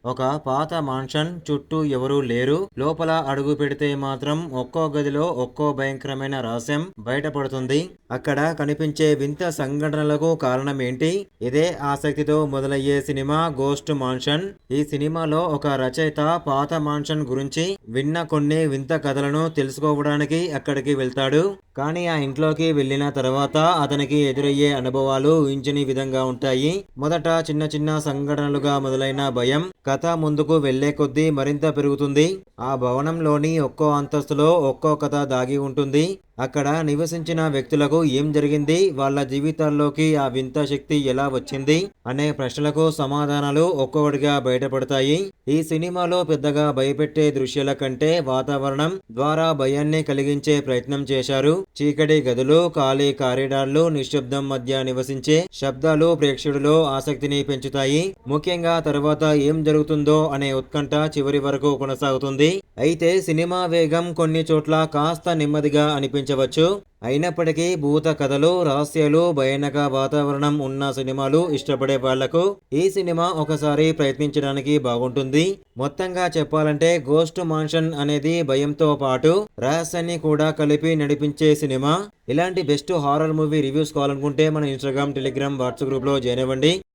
ఒక పాత మాన్షన్ చుట్టూ ఎవరూ లేరు. లోపల అడుగు పెడితే మాత్రం ఒక్కో గదిలో ఒక్కో భయంకరమైన రహస్యం బయటపడుతుంది. అక్కడ కనిపించే వింత సంఘటనలకు కారణం ఏంటి? ఇదే ఆసక్తితో మొదలయ్యే సినిమా గోస్ట్ మాన్షన్. ఈ సినిమాలో ఒక రచయిత పాత మాన్షన్ గురించి విన్న కొన్ని వింత కథలను తెలుసుకోవడానికి అక్కడికి వెళ్తాడు. కానీ ఆ ఇంట్లోకి వెళ్ళిన తర్వాత అతనికి ఎదురయ్యే అనుభవాలు ఊహించని విధంగా ఉంటాయి. మొదట చిన్న చిన్న సంఘటనలుగా మొదలైన భయం కథ ముందుకు వెళ్లే కొద్దీ మరింత పెరుగుతుంది. ఆ భవనంలోని ఒక్కో అంతస్తులో ఒక్కో కథ దాగి ఉంటుంది. అక్కడ నివసించిన వ్యక్తులకు ఏం జరిగింది, వాళ్ళ జీవితాల్లోకి ఆ వింత శక్తి ఎలా వచ్చింది అనే ప్రశ్నలకు సమాధానాలు ఒక్కొక్కటిగా బయటపడతాయి. ఈ సినిమాలో పెద్దగా భయపెట్టే దృశ్యాల కంటే వాతావరణం ద్వారా భయాన్ని కలిగించే ప్రయత్నం చేశారు. చీకటి గదులు, ఖాళీ కారిడార్లు, నిశ్శబ్దం మధ్య నివసించే శబ్దాలు ప్రేక్షకుడిలో ఆసక్తిని పెంచుతాయి. ముఖ్యంగా తర్వాత ఏం జరుగుతుందో అనే ఉత్కంఠ చివరి వరకు కొనసాగుతుంది. అయితే సినిమా వేగం కొన్ని చోట్ల కాస్త నెమ్మదిగా అనిపించవచ్చు. అయినప్పటికీ భూత కథలు, రహస్యాలు, భయానక వాతావరణం ఉన్న సినిమాలు ఇష్టపడే వాళ్లకు ఈ సినిమా ఒకసారి ప్రయత్నించడానికి బాగుంటుంది. మొత్తంగా చెప్పాలంటే గోస్ట్ మాన్షన్ అనేది భయంతో పాటు రహస్యాన్ని కూడా కలిపి నడిపించే సినిమా. ఇలాంటి బెస్ట్ హారర్ మూవీ రివ్యూస్ కావాలనుకుంటే మన ఇన్స్టాగ్రామ్, టెలిగ్రామ్, వాట్సాప్ గ్రూప్ లో జాయిన్ అవ్వండి.